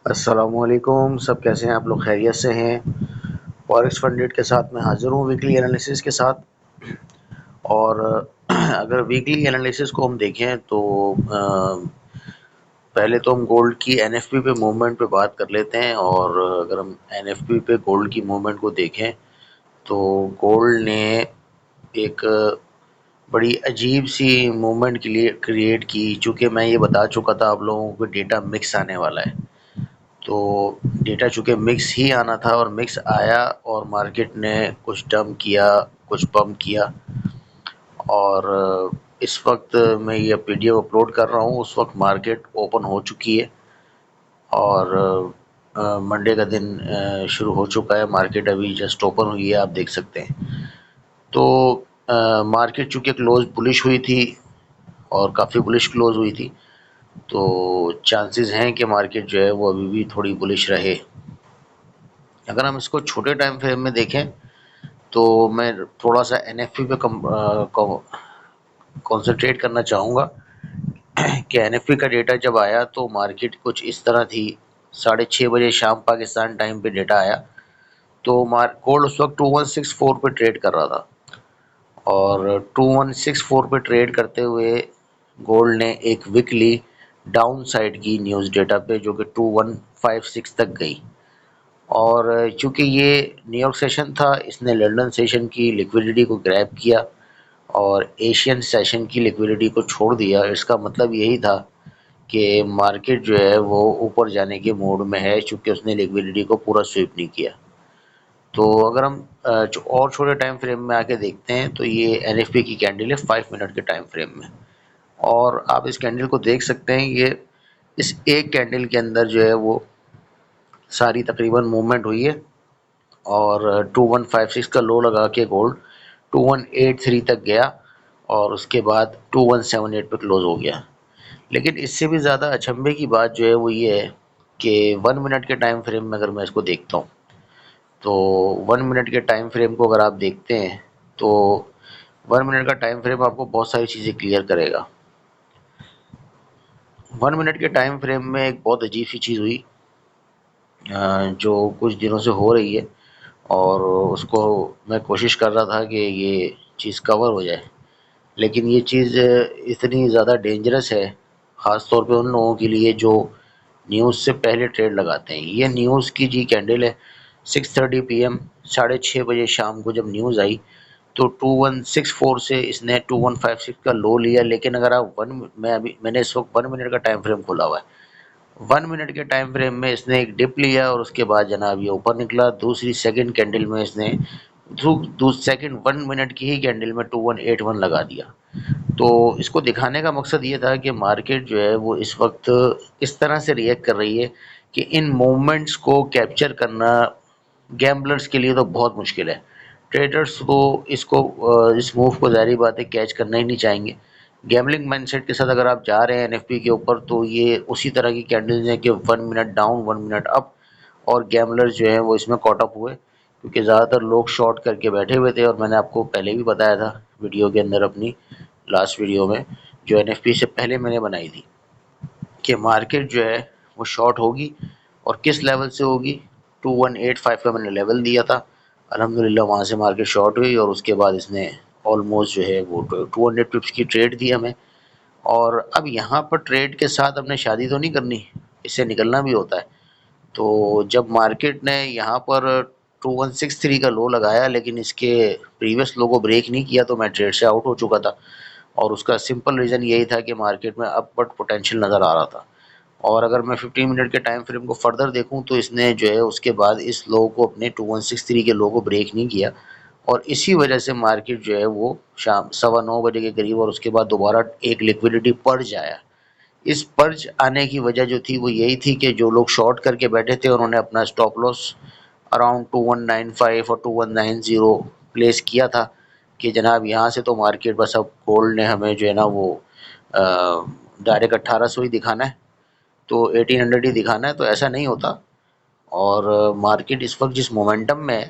السلام علیکم، سب کیسے ہیں آپ لوگ؟ خیریت سے ہیں؟ فارکس فنڈیڈ کے ساتھ میں حاضر ہوں ویکلی انالیسس کے ساتھ. اور اگر ویکلی انالیسس کو ہم دیکھیں تو پہلے تو ہم گولڈ کی این ایف پی پہ موومنٹ پہ بات کر لیتے ہیں. اور اگر ہم این ایف پی پہ گولڈ کی موومنٹ کو دیکھیں تو گولڈ نے ایک بڑی عجیب سی موومنٹ کے لیے کریٹ کی. چونکہ میں یہ بتا چکا تھا آپ لوگوں کو ڈیٹا مکس آنے والا ہے، تو ڈیٹا چونکہ مکس ہی آنا تھا اور مکس آیا، اور مارکیٹ نے کچھ ڈمپ کیا کچھ پمپ کیا. اور اس وقت میں یہ ویڈیو اپلوڈ کر رہا ہوں، اس وقت مارکیٹ اوپن ہو چکی ہے اور منڈے کا دن شروع ہو چکا ہے. مارکیٹ ابھی جسٹ اوپن ہوئی ہے، آپ دیکھ سکتے ہیں. تو مارکیٹ چونکہ کلوز بلش ہوئی تھی اور کافی بلش کلوز ہوئی تھی، تو چانسز ہیں کہ مارکیٹ جو ہے وہ ابھی بھی تھوڑی بلش رہے. اگر ہم اس کو چھوٹے ٹائم فریم میں دیکھیں تو میں تھوڑا سا این ایف پی پہ کنسنٹریٹ کرنا چاہوں گا کہ این ایف پی کا ڈیٹا جب آیا تو مارکیٹ کچھ اس طرح تھی. 6:30 شام پاکستان ٹائم پہ ڈیٹا آیا تو گولڈ اس وقت 2164 پہ ٹریڈ کر رہا تھا، اور 2164 پہ ٹریڈ کرتے ہوئے گولڈ نے ایک ویکلی ڈاؤن سائڈ کی نیوز ڈیٹا پہ، جو کہ 2156 تک گئی. اور چونکہ یہ نیو یارک سیشن تھا، اس نے لنڈن سیشن کی لیکویڈیٹی کو گریب کیا اور ایشین سیشن کی لیکویڈیٹی کو چھوڑ دیا. اس کا مطلب یہی تھا کہ مارکیٹ جو ہے وہ اوپر جانے کے موڈ میں ہے، چونکہ اس نے لیکویڈیٹی کو پورا سویپ نہیں کیا. تو اگر ہم اور چھوٹے ٹائم فریم میں آ کے دیکھتے ہیں تو یہ این ایف پی کی کینڈل ہے 5 منٹ کے ٹائم فریم میں. اور آپ اس کینڈل کو دیکھ سکتے ہیں، یہ اس ایک کینڈل کے اندر جو ہے وہ ساری تقریباً موومنٹ ہوئی ہے. اور 2156 کا لو لگا کے گولڈ 2183 تک گیا اور اس کے بعد 2178 پہ کلوز ہو گیا. لیکن اس سے بھی زیادہ اچنبھے کی بات جو ہے وہ یہ ہے کہ 1 منٹ کے ٹائم فریم میں اگر میں اس کو دیکھتا ہوں تو 1 منٹ کے ٹائم فریم کو اگر آپ دیکھتے ہیں تو 1 منٹ کا ٹائم فریم آپ کو بہت ساری چیزیں کلیئر کرے گا. 1 منٹ کے ٹائم فریم میں ایک بہت عجیب سی چیز ہوئی جو کچھ دنوں سے ہو رہی ہے، اور اس کو میں کوشش کر رہا تھا کہ یہ چیز کور ہو جائے. لیکن یہ چیز اتنی زیادہ ڈینجرس ہے، خاص طور پہ ان لوگوں کے لیے جو نیوز سے پہلے ٹریڈ لگاتے ہیں. یہ نیوز کی جی کینڈل ہے 6:30 PM، 6:30 شام کو جب نیوز آئی تو 2164 سے اس نے 2156 کا لو لیا. لیکن اگر آپ میں نے اس وقت 1 منٹ کا ٹائم فریم کھولا ہوا ہے، 1 منٹ کے ٹائم فریم میں اس نے ایک ڈپ لیا اور اس کے بعد جناب یہ اوپر نکلا. دوسری سیکنڈ کینڈل میں اس نے سیکنڈ 1 منٹ کی ہی کینڈل میں 2181 لگا دیا. تو اس کو دکھانے کا مقصد یہ تھا کہ مارکیٹ جو ہے وہ اس وقت اس طرح سے ریئیکٹ کر رہی ہے کہ ان موومنٹس کو کیپچر کرنا گیمبلرز کے لیے تو بہت مشکل ہے. ٹریڈرز کو اس موو کو ظاہری بات ہے کیچ کرنا ہی نہیں چاہیں گے. گیملنگ مائنڈ سیٹ کے ساتھ اگر آپ جا رہے ہیں این ایف پی کے اوپر تو یہ اسی طرح کی کینڈلز ہیں کہ 1 منٹ ڈاؤن 1 منٹ اپ، اور گیملرز جو ہیں وہ اس میں کاٹ اپ ہوئے کیونکہ زیادہ تر لوگ شارٹ کر کے بیٹھے ہوئے تھے. اور میں نے آپ کو پہلے بھی بتایا تھا ویڈیو کے اندر، اپنی لاسٹ ویڈیو میں جو این ایف پی سے پہلے میں نے بنائی تھی، کہ مارکیٹ جو ہے وہ شارٹ ہوگی اور کس لیول سے ہوگی. 2185 کا میں نے لیول دیا تھا، الحمدللہ وہاں سے مارکیٹ شارٹ ہوئی اور اس کے بعد اس نے آلموسٹ جو ہے وہ 200 پپس کی ٹریڈ دی ہمیں. اور اب یہاں پر ٹریڈ کے ساتھ ہم نے شادی تو نہیں کرنی، اس سے نکلنا بھی ہوتا ہے. تو جب مارکیٹ نے یہاں پر 2163 کا لو لگایا لیکن اس کے پریویس لو کو بریک نہیں کیا تو میں ٹریڈ سے آؤٹ ہو چکا تھا. اور اس کا سمپل ریزن یہی تھا کہ مارکیٹ میں اپ ورڈ پوٹینشیل نظر آ رہا تھا. اور اگر میں 15 منٹ کے ٹائم فریم کو فردر دیکھوں تو اس نے جو ہے اس کے بعد اس لو کو اپنے 2163 کے لو کو بریک نہیں کیا، اور اسی وجہ سے مارکیٹ جو ہے وہ شام 9:15 کے قریب اور اس کے بعد دوبارہ ایک لیکویڈیٹی پرج آیا. اس پرج آنے کی وجہ جو تھی وہ یہی تھی کہ جو لوگ شارٹ کر کے بیٹھے تھے انہوں نے اپنا اسٹاپ لاس اراؤنڈ 2195 اور 2190 پلیس کیا تھا کہ جناب یہاں سے تو مارکیٹ بس اب گولڈ نے ہمیں جو ہے نا وہ ڈائریکٹ 1800 ہی دکھانا ہے، تو 1800 ہی دکھانا ہے. تو ایسا نہیں ہوتا، اور مارکیٹ اس وقت جس مومنٹم میں ہے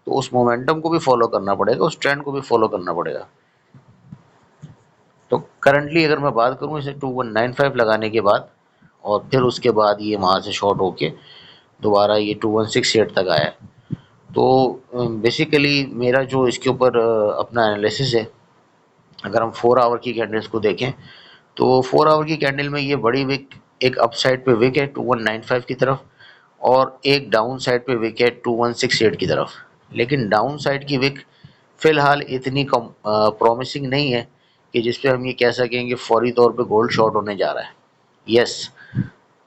تو اس مومنٹم کو بھی فالو کرنا پڑے گا، اس ٹرینڈ کو بھی فالو کرنا پڑے گا. تو کرنٹلی اگر میں بات کروں اسے 2195 لگانے کے بعد اور پھر اس کے بعد یہ وہاں سے شارٹ ہو کے دوبارہ یہ 2168 تک آیا. تو بیسیکلی میرا جو اس کے اوپر اپنا انالیسس ہے، اگر ہم 4 آور کی کینڈلس کو دیکھیں تو 4 آور کی کینڈل میں یہ بڑی وک ایک اپ سائڈ پہ وک ہے 2195 کی طرف، اور ایک ڈاؤن سائڈ پہ وک ہے 2168 کی طرف. لیکن ڈاؤن سائڈ کی وک فی الحال اتنی پرومسنگ نہیں ہے کہ جس پہ ہم یہ کہہ سکیں کہ فوری طور پہ گولڈ شارٹ ہونے جا رہا ہے. یس،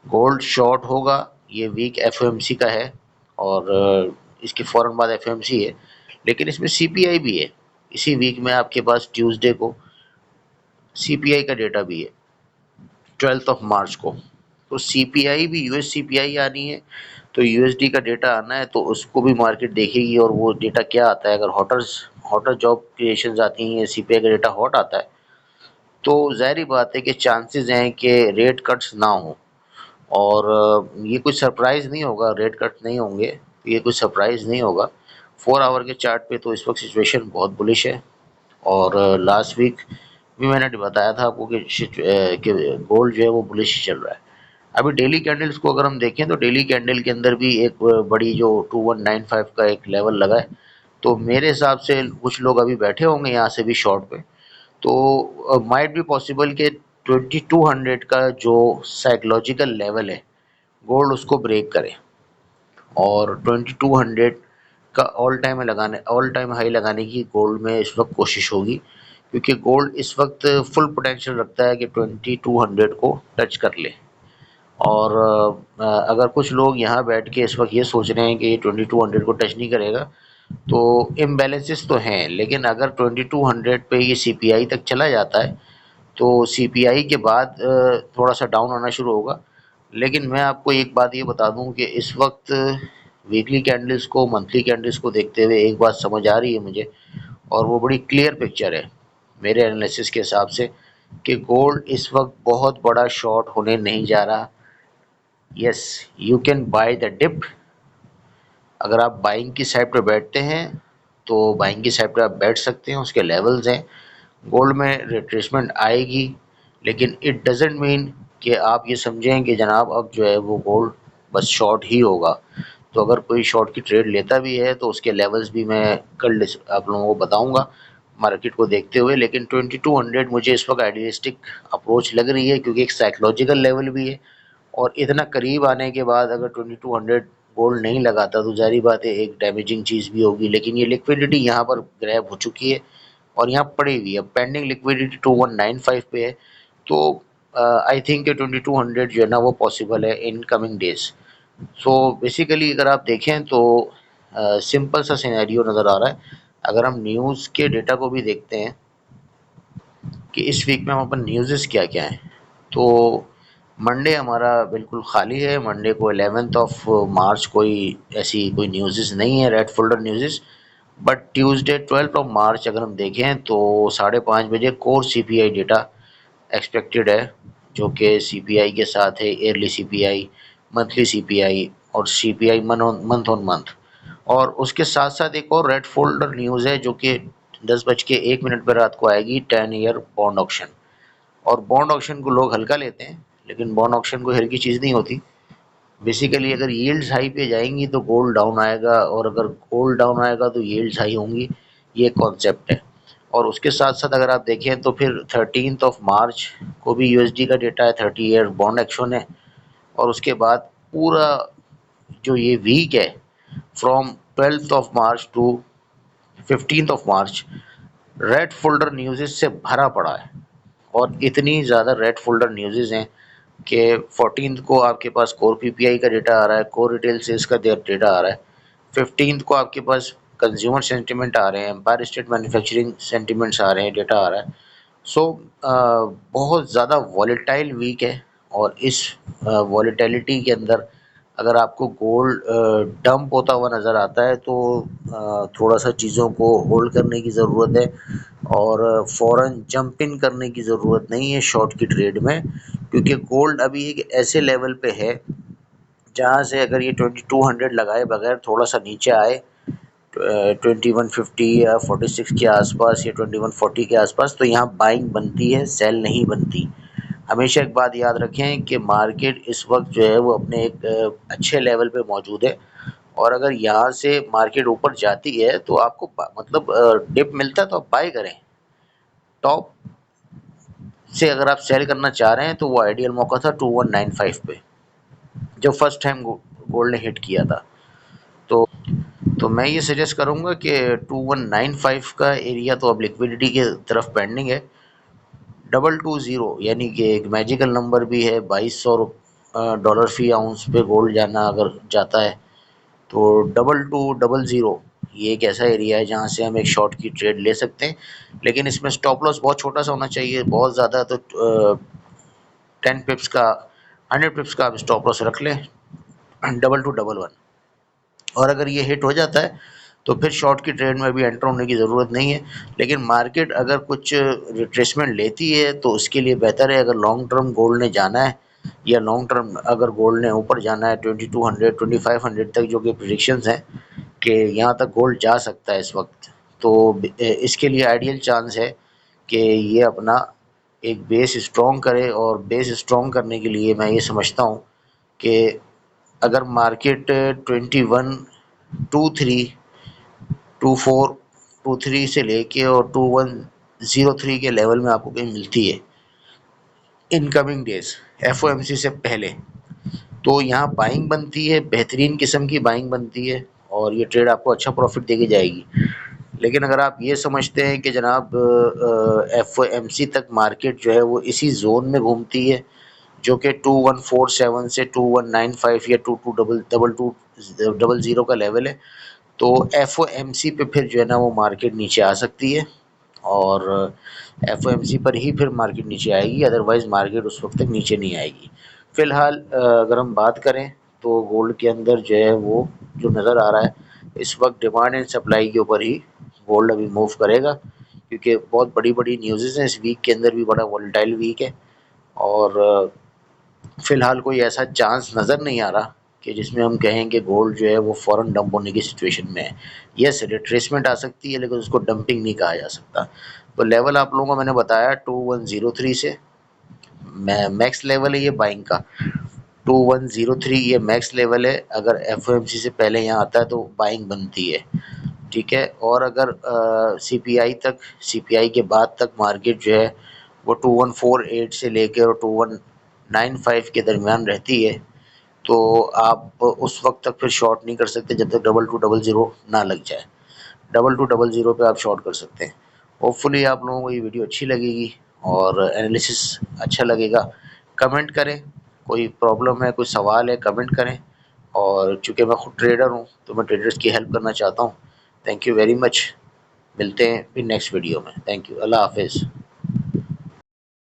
گولڈ شارٹ ہوگا، یہ week F O M C کا ہے، اور اس کے فوراً بعد ایف او ایم سی ہے. لیکن اس میں سی پی آئی بھی ہے. اسی ویک میں آپ کے پاس ٹیوزڈے کو سی پی آئی کا ڈیٹا بھی ہے 12 مارچ کو. تو سی پی آئی بھی یو ایس سی پی آئی آنی ہے، تو یو ایس ڈی کا ڈیٹا آنا ہے، تو اس کو بھی مارکیٹ دیکھے گی. اور وہ ڈیٹا کیا آتا ہے، اگر ہاٹر جاب کریشنز آتی ہیں، سی پی آئی کا ڈیٹا ہاٹ آتا ہے، تو ظاہری بات ہے کہ چانسز ہیں کہ ریٹ کٹس نہ ہوں. اور یہ کوئی سرپرائز نہیں ہوگا، ریٹ کٹ نہیں ہوں گے، یہ کوئی سرپرائز نہیں ہوگا. 4 آور کے چارٹ پہ تو اس وقت سچویشن بہت بلش ہے. اور لاسٹ ویک بھی میں نے بتایا تھا آپ کو کہ گولڈ جو ہے وہ بلش چل رہا ہے. ابھی ڈیلی کینڈلز کو اگر ہم دیکھیں تو ڈیلی کینڈل کے اندر بھی ایک بڑی جو 2195 کا ایک لیول لگا ہے. تو میرے حساب سے کچھ لوگ ابھی بیٹھے ہوں گے یہاں سے بھی شارٹ پہ. تو مائٹ بھی پاسبل کہ 2200 کا جو سائیکلوجیکل لیول ہے گولڈ اس کو بریک کرے، اور 2200 کا آل ٹائم ہائی لگانے کی گولڈ میں اس وقت کوشش ہوگی. کیونکہ گولڈ اس وقت فل پوٹینشیل رکھتا ہے کہ 2200 کو ٹچ کر لے. اور اگر کچھ لوگ یہاں بیٹھ کے اس وقت یہ سوچ رہے ہیں کہ یہ 2200 کو ٹچ نہیں کرے گا، تو امبیلنسز تو ہیں. لیکن اگر 2200 پہ یہ سی پی آئی تک چلا جاتا ہے تو سی پی آئی کے بعد تھوڑا سا ڈاؤن آنا شروع ہوگا. لیکن میں آپ کو ایک بات یہ بتا دوں کہ اس وقت ویکلی کینڈلز کو، منتھلی کینڈلز کو دیکھتے ہوئے ایک بات سمجھ آ رہی ہے مجھے، اور وہ بڑی کلیئر پکچر ہے میرے انالیسس کے حساب سے، کہ گولڈ اس وقت بہت بڑا شارٹ ہونے نہیں جا رہا. Yes, you can buy the dip. اگر آپ بائنگ کی سائڈ پہ بیٹھتے ہیں تو بائنگ کی سائڈ پہ آپ بیٹھ سکتے ہیں، اس کے لیولز ہیں. گولڈ میں ریٹریسمنٹ آئے گی، لیکن اٹ ڈزنٹ مین کہ آپ یہ سمجھیں کہ جناب اب جو ہے وہ گولڈ بس شارٹ ہی ہوگا. تو اگر کوئی شارٹ کی ٹریڈ لیتا بھی ہے تو اس کے لیولز بھی میں کل آپ لوگوں کو بتاؤں گا مارکیٹ کو دیکھتے ہوئے. لیکن 2200 مجھے اس وقت آئیڈیلسٹک اپروچ لگ رہی ہے، کیونکہ ایک سائیکلوجیکل لیول بھی ہے. اور اتنا قریب آنے کے بعد اگر 2200 گولڈ نہیں لگاتا تو ظاہری بات ہے ایک ڈیمیجنگ چیز بھی ہوگی. لیکن یہ لیکویڈیٹی یہاں پر گریب ہو چکی ہے اور یہاں پڑی ہوئی ہے. پینڈنگ لیکویڈیٹی 2195 پہ ہے. تو آئی تھنک کہ 2200 جو ہے نا وہ پاسبل ہے in coming days. So basically اگر آپ دیکھیں تو سمپل سا سینیریو نظر آ رہا ہے. اگر ہم نیوز کے ڈیٹا کو بھی دیکھتے ہیں کہ اس ویک میں ہم اپن نیوزز کیا کیا ہیں، تو منڈے ہمارا بالکل خالی ہے. منڈے کو 11 مارچ کوئی ایسی کوئی نیوزز نہیں ہے، red folder news. But Tuesday 12 March اگر ہم دیکھیں تو 5:30 بجے کور سی پی آئی ڈیٹا ایکسپیکٹڈ ہے، جو کہ سی پی آئی کے ساتھ ہے ایئرلی سی پی آئی، منتھلی سی پی آئی، اور سی پی آئی منتھ آن منتھ. اور اس کے ساتھ ساتھ ایک اور ریڈ فولڈر نیوز ہے جو کہ 10:01 پہ رات کو آئے گی، 10 ایئر بانڈ آکشن. اور بانڈ آکشن کو لوگ ہلکا لیتے ہیں، لیکن بانڈ آکشن کوئی ہلکی چیز نہیں ہوتی. بیسیکلی اگر ییلڈز ہائی پہ جائیں گی تو گولڈ ڈاؤن آئے گا، اور اگر گولڈ ڈاؤن آئے گا تو ییلڈز ہائی ہوں گی. یہ کانسیپٹ ہے. اور اس کے ساتھ ساتھ اگر آپ دیکھیں تو پھر 13 مارچ کو بھی یو ایس ڈی کا ڈیٹا ہے، 30 ایئر بانڈ ایکشن ہے. اور اس کے بعد پورا جو یہ ویک ہے from 12 March to 15 March red folder news سے بھرا پڑا ہے. اور اتنی زیادہ ریڈ فولڈر نیوزز ہیں کہ 14 کو آپ کے پاس کور پی پی آئی کا ڈیٹا آ رہا ہے، کور ریٹیل سیلز کا ڈیٹا آ رہا ہے. 15 کو آپ کے پاس کنزیومر سینٹیمنٹ آ رہے ہیں، امپائر اسٹیٹ مینوفیکچرنگ سینٹیمنٹس آ رہے ہیں، ڈیٹا آ رہا ہے. سو بہت زیادہ والیٹائل ویک ہے. اور اس والیٹیلٹی کے اندر اگر آپ کو گولڈ ڈمپ ہوتا ہوا نظر آتا ہے تو تھوڑا سا چیزوں کو ہولڈ کرنے کی ضرورت ہے، اور فوراً جمپ ان کرنے کی ضرورت نہیں ہے شارٹ کی ٹریڈ میں. کیونکہ گولڈ ابھی ایک ایسے لیول پہ ہے جہاں سے اگر یہ 2200 لگائے بغیر تھوڑا سا نیچے آئے 2150 یا 46 کے آس پاس یا 2140 کے آس پاس، تو یہاں بائنگ بنتی ہے، سیل نہیں بنتی. ہمیشہ ایک بات یاد رکھیں کہ مارکیٹ اس وقت جو ہے وہ اپنے ایک اچھے لیول پہ موجود ہے، اور اگر یہاں سے مارکیٹ اوپر جاتی ہے تو آپ کو مطلب ڈپ ملتا ہے تو آپ بائی کریں. ٹاپ سے اگر آپ سیل کرنا چاہ رہے ہیں تو وہ آئیڈیل موقع تھا 2195 پہ جب فرسٹ ٹائم گولڈ نے ہٹ کیا تھا. تو میں یہ سجیسٹ کروں گا کہ 2195 کا ایریا تو اب لیکویڈیٹی کے طرف پینڈنگ ہے. 220 یعنی کہ ایک میجیکل نمبر بھی ہے، $2200 فی آؤنس پہ گولڈ جانا اگر جاتا ہے تو 2200 یہ ایک ایسا ایریا ہے جہاں سے ہم ایک شارٹ کی ٹریڈ لے سکتے ہیں. لیکن اس میں اسٹاپ لاس بہت چھوٹا سا ہونا چاہیے، بہت زیادہ تو 10 پپس کا 100 پپس کا آپ اسٹاپ لاس رکھ لیں 2211. اور اگر یہ ہٹ ہو جاتا ہے تو پھر شارٹ کی ٹریڈ میں بھی انٹر ہونے کی ضرورت نہیں ہے. لیکن مارکیٹ اگر کچھ ریٹریسمنٹ لیتی ہے تو اس کے لیے بہتر ہے، اگر لانگ ٹرم گولڈ نے جانا ہے یا لانگ ٹرم اگر گولڈ نے اوپر جانا ہے 2200 2500 تک، جو کہ پریڈکشنز ہیں کہ یہاں تک گولڈ جا سکتا ہے اس وقت، تو اس کے لیے آئیڈیل چانس ہے کہ یہ اپنا ایک بیس اسٹرانگ کرے. اور بیس اسٹرانگ کرنے کے لیے میں یہ سمجھتا ہوں کہ اگر مارکیٹ 2123 سے لے کے اور 2103 کے لیول میں آپ کو کہیں ملتی ہے in coming days F O M C سے پہلے، تو یہاں بائنگ بنتی ہے، بہترین قسم کی بائنگ بنتی ہے، اور یہ ٹریڈ آپ کو اچھا پروفٹ دے کے جائے گی. لیکن اگر آپ یہ سمجھتے ہیں کہ جناب ایف او ایم سی تک مارکیٹ جو ہے وہ اسی زون میں گھومتی ہے جو کہ 2147 سے 2195 یا 2200 کا لیول ہے، تو ایف او ایم سی پہ پھر جو ہے نا وہ مارکیٹ نیچے آ سکتی ہے، اور ایف او ایم سی پر ہی پھر مارکیٹ نیچے آئے گی، ادروائز مارکیٹ اس وقت تک نیچے نہیں آئے گی. فی الحال اگر ہم بات کریں تو گولڈ کے اندر جو ہے وہ جو نظر آ رہا ہے اس وقت ڈیمانڈ اینڈ سپلائی کے اوپر ہی گولڈ ابھی موو کرے گا، کیونکہ بہت بڑی بڑی نیوزز ہیں اس ویک کے اندر بھی، بڑا وولٹائل ویک ہے. اور فی الحال کوئی ایسا چانس نظر نہیں آ رہا کہ جس میں ہم کہیں کہ گولڈ جو ہے وہ فوراً ڈمپ ہونے کی سچویشن میں ہے. یس ریٹریسمنٹ آ سکتی ہے لیکن اس کو ڈمپنگ نہیں کہا جا سکتا. تو لیول آپ لوگوں کو میں نے بتایا 2103 سے میکس لیول ہے یہ بائنگ کا. 2103 یہ میکس لیول ہے، اگر ایف او ایم سی سے پہلے یہاں آتا ہے تو بائنگ بنتی ہے، ٹھیک ہے. اور اگر سی پی آئی تک، سی پی آئی کے بعد تک مارکیٹ جو ہے وہ 2148 سے لے کے اور 2195 کے درمیان رہتی ہے تو آپ اس وقت تک پھر شارٹ نہیں کر سکتے جب تک 2200 نہ لگ جائے. 2200 پہ آپ شارٹ کر سکتے ہیں. ہوپ فلی آپ لوگوں کو یہ ویڈیو اچھی لگے گی اور انالیسس اچھا لگے گا. کمنٹ کریں، کوئی پرابلم ہے، کوئی سوال ہے کمنٹ کریں. اور چونکہ میں خود ٹریڈر ہوں تو میں ٹریڈرز کی ہیلپ کرنا چاہتا ہوں. Thank you very much. ملتے ہیں پھر نیکسٹ ویڈیو میں. Thank you. اللہ حافظ.